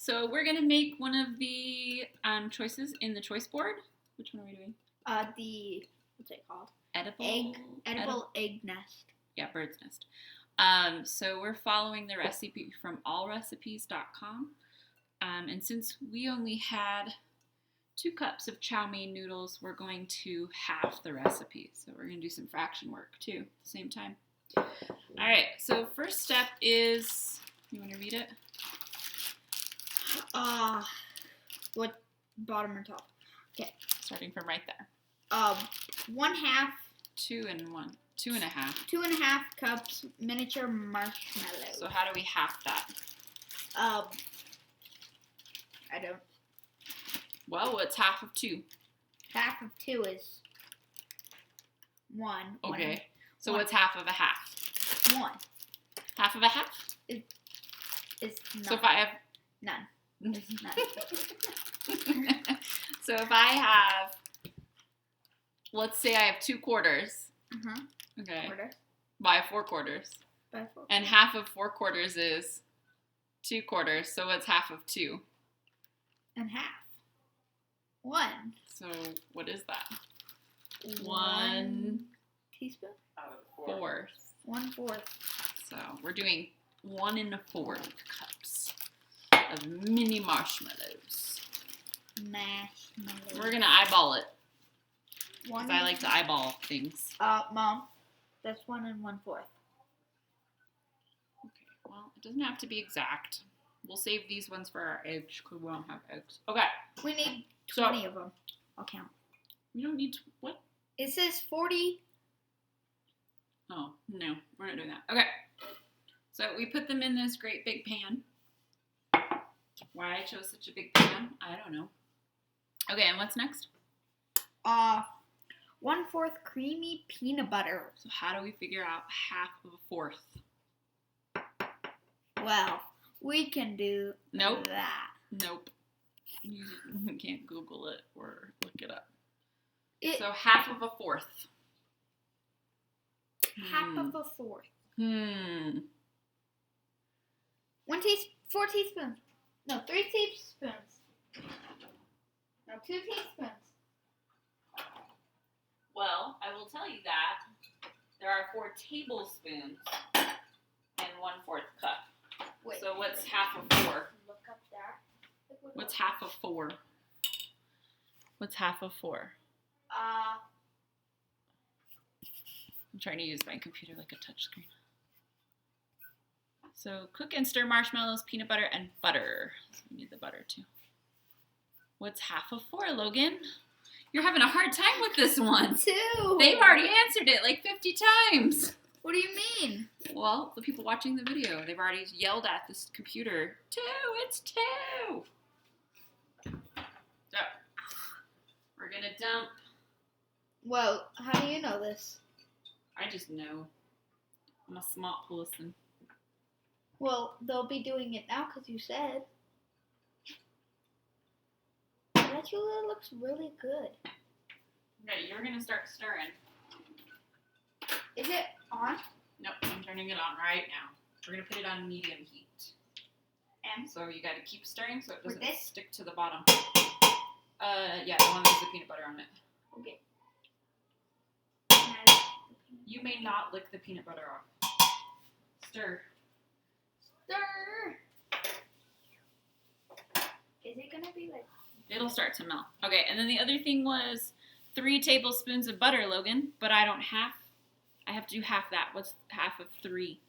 So we're gonna make one of the choices in the choice board. Which one are we doing? What's it called? Edible egg nest. Yeah, bird's nest. So we're following the recipe from allrecipes.com. And since we only had 2 cups of chow mein noodles, we're going to half the recipe. So we're going to do some fraction work too at the same time. All right, so first step is, you want to read it? What, bottom or top? Okay. Starting from right there. 1/2. 2 and 1. 2.5. 2.5 cups miniature marshmallows. So how do we half that? I don't. Well, what's half of 2? Half of 2 is 1. Okay. So what's half of a half? 1. Half of a half? Is none. So if I have... None. It's none. So if I have... Let's say I have 2 quarters. Uh-huh. Okay. Quarter. By 4 quarters. By 4. And half of 4 quarters is 2 quarters. So what's half of 2? And half. 1. So what is that? 1 teaspoon? 4. 1/4. So we're doing 1 1/4 cups of mini marshmallows. Marshmallows. We're going to eyeball it. 1. Because I like to eyeball things. Mom, that's 1 1/4. Okay, well, it doesn't have to be exact. We'll save these ones for our eggs because we don't have eggs. Okay. We need 20 of them. I'll count. We don't need what? It says 40. Oh, no. We're not doing that. Okay. So we put them in this great big pan. Why I chose such a big pan, I don't know. Okay, and what's next? 1/4 creamy peanut butter. So how do we figure out half of a 4th? Well, we can do that. Nope. You can't Google it or look it up. So half of a 4th. half of a 4th. 4 teaspoons. No, 3 teaspoons. No, 2 teaspoons. Well, I will tell you that there are 4 tablespoons and 1/4 cup. Wait. So what's half of 4? Look up there. What's half of 4? What's half of 4? I'm trying to use my computer like a touchscreen. So cook and stir marshmallows, peanut butter, and butter. So we need the butter too. What's half of 4, Logan? You're having a hard time with this one. 2. They've already answered it like 50 times. What do you mean? Well, the people watching the video, they've already yelled at this computer. 2, it's 2. So, we're gonna dump. Well, how do you know this? I just know. I'm a smart person. Well, they'll be doing it now because you said. That actually looks really good. Okay, you're gonna start stirring. Is it on? Nope, I'm turning it on right now. We're gonna put it on medium heat. And? So you gotta keep stirring so it With doesn't this? stick to the bottom. Yeah, the one with the peanut butter on it. Okay. You may not lick the peanut butter off. Stir. Stir. Is it gonna be like? It'll start to melt. Okay, and then the other thing was 3 tablespoons of butter, Logan, but I don't have. I have to do half that. What's half of 3?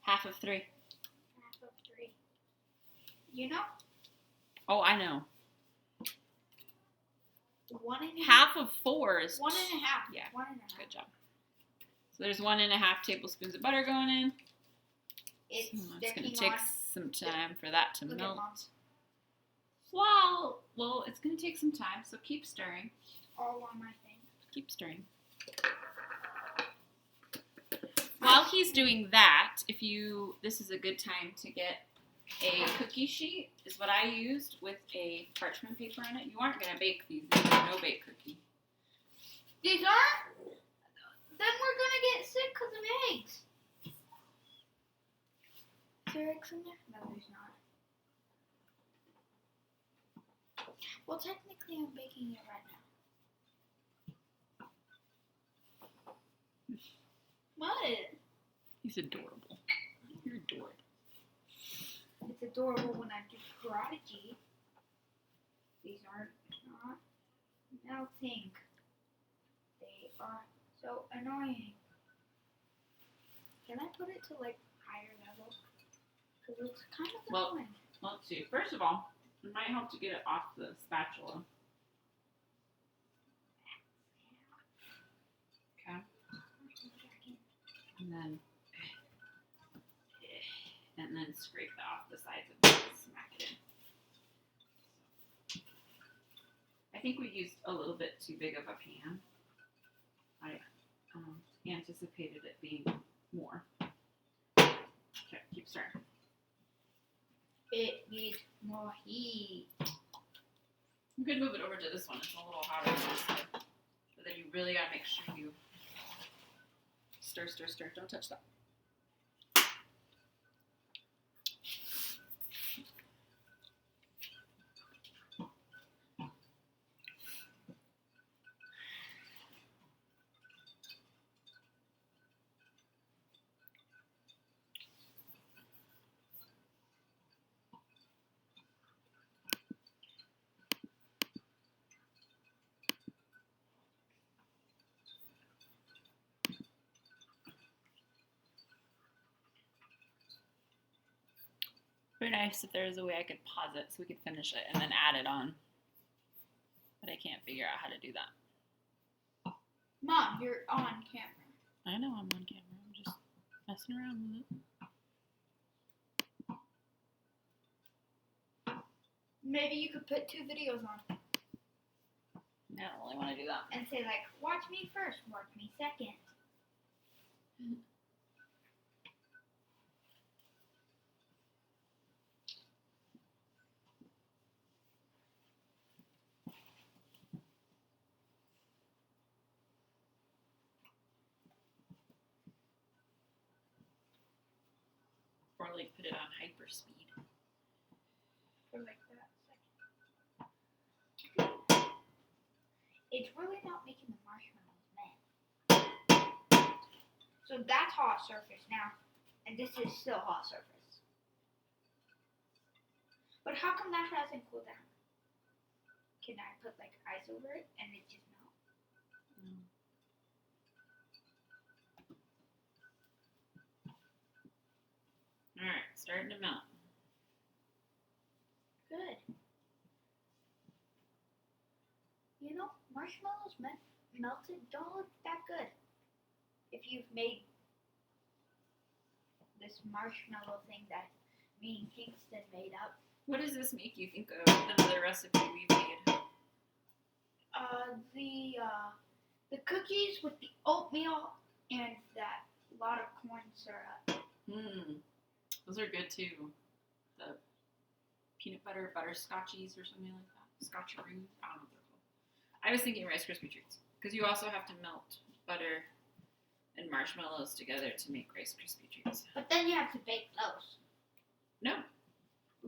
Half of 3. Half of 3. You know? Oh, I know. 1.5. Half of 4 is 1.5. Yeah. 1.5. Good job. So there's 1.5 tablespoons of butter going in. It's It's going to sticking take on. some time for that to Look at melt. Mom's. Well, it's going to take some time, so keep stirring. All on my thing. Keep stirring. While he's doing that, this is a good time to get a cookie sheet, is what I used, with a parchment paper on it. You aren't going to bake these. These are no-bake cookie. These aren't? Then we're gonna get sick because of eggs. there eggs in there? No, there's not. Well, technically, I'm baking it right now. What? He's adorable. You're adorable. It's adorable when I do prodigy. These are not melting. They are so annoying. Can I put it to like higher level? Because it's kind of annoying. Let's see. First of all, it might help to get it off the spatula. Okay. And then scrape that off the sides of it and smack it in. I think we used a little bit too big of a pan. I anticipated it being more. Okay, keep stirring. It needs more heat. You could move it over to this one. It's a little hotter than this side. But then you really gotta make sure you stir, stir, stir. Don't touch that. Very nice if there was a way I could pause it so we could finish it and then add it on. But I can't figure out how to do that. Mom, you're on camera. I know I'm on camera. I'm just messing around with it. Maybe you could put 2 videos on I don't really want to do that. and say like, watch me first, watch me second. Or like put it on hyper speed. Or like that second. It's really not making the marshmallows melt. So that's hot surface now, and this is still hot surface. But how come that hasn't cooled down? Can I put like ice over it and it just melt? No. Alright, starting to melt. Good. You know, marshmallows melted don't look that good. If you've made this marshmallow thing that me and Kingston made up. What does this make you think of another recipe we made? The cookies with the oatmeal and that lot of corn syrup. Those are good too. The peanut butter butterscotchies or something like that. Scotcheroos. I don't know what they're called. I was thinking Rice Krispie treats because you also have to melt butter and marshmallows together to make Rice Krispie treats. But then you have to bake those. No.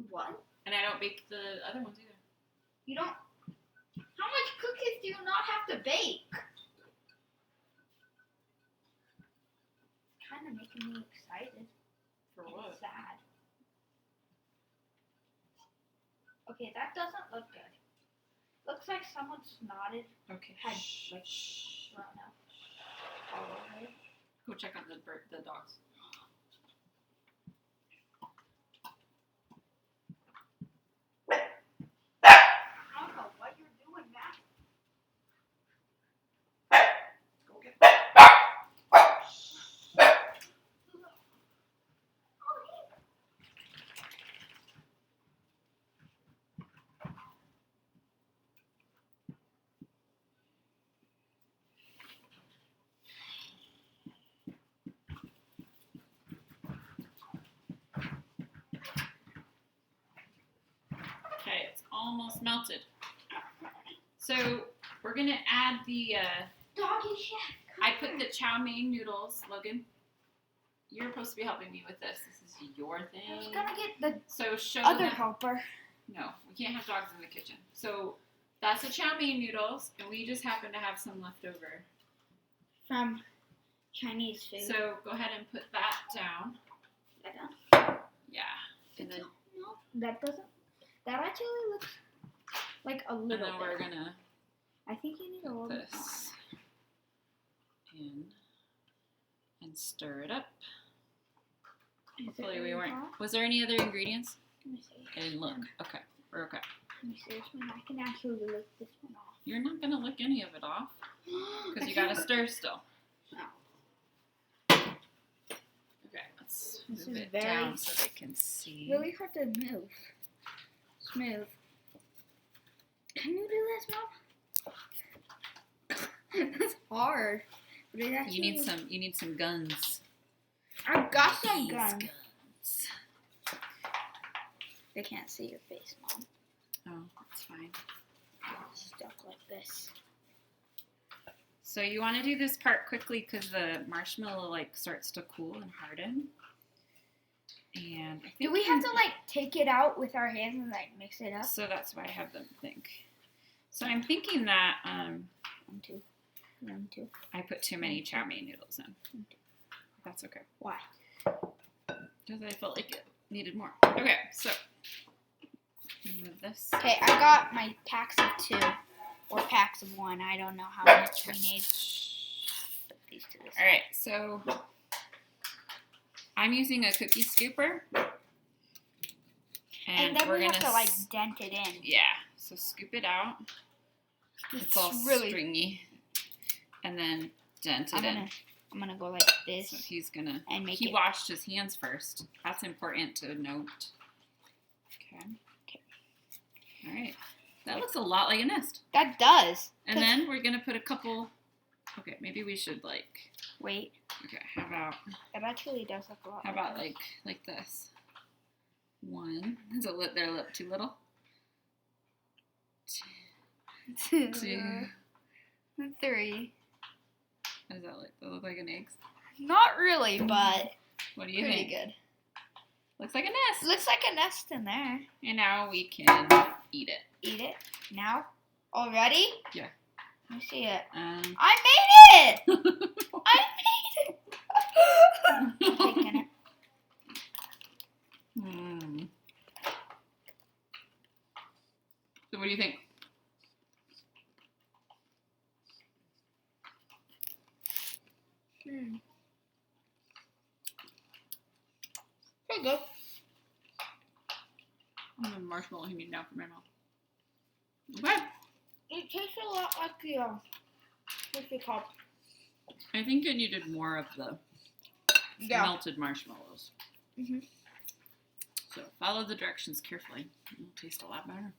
What? And I don't bake the other ones either. You don't? How much cookies do you not have to bake? It's kind of making me excited. For what? Sad. Okay, that doesn't look good. Looks like someone snotted. Okay. Had Shh. like thrown up all over it. Go check on the dogs. I don't know what you're doing, Matt. Go get Okay, it's almost melted. So we're gonna add the. Doggy shack. I put the chow mein noodles. Logan, You're supposed to be helping me with this. This is your thing. I was gonna get the So show other them. helper. No, we can't have dogs in the kitchen. So that's a chow mein noodles, and we just happen to have some left over. From Chinese food. So go ahead and put that down. That down? Yeah. And then, No, that doesn't. That actually looks like a little and then we're bit. gonna I think you need a little put bit more. this in and stir it up. Is it Hopefully we really weren't. hot? Was there any other ingredients? Let me see. I didn't look. Okay, we're okay. Let me see this one. I can actually lick this one off. You're not gonna lick any of it off because you gotta stir still. No. Okay, let's This move is it very- down so they can see. Really hard to move. Smooth. Can you do this, Mom? That's hard. But it actually, You need some guns. I've got some These guns. guns. They can't see your face, Mom. Oh, that's fine. Stuck like this. So you want to do this part quickly because the marshmallow like starts to cool and harden. And I think Do we have to like take it out with our hands and like mix it up? So that's why I have them think. So I'm thinking that 1, 2, 1, 2. I put too many chow mein noodles in. That's okay. Why? Because I felt like it needed more. Okay, so move this. Okay, I got my packs of 2 or packs of 1. I don't know how much we need. Put these to this. All right, so I'm using a cookie scooper. And then we're we have gonna to like dent it in. Yeah, so scoop it out. It's all really stringy. And then dent it in. I'm gonna go like this. So he's gonna, and make he it. washed his hands first. That's important to note. Okay. All right. That looks a lot like a nest. That does. And then we're gonna put a couple, okay, maybe we should like, Wait. okay, how about That actually does look a lot. How about like this? One. Is it their lip too little? 2, Two. 3. How does that look? Does it look like an egg? Not really, but What do you pretty think? good. Looks like a nest. Looks like a nest in there. And now we can eat it. Eat it now. Already? Yeah. Let me see it. Um, I made it! I made it! I'm taking it. So what do you think? Pretty good. I'm gonna marshmallow hanging down from my mouth. Okay. It tastes a lot like the, what's it called? I think it needed more of the melted marshmallows. Mhm. So follow the directions carefully. It'll taste a lot better.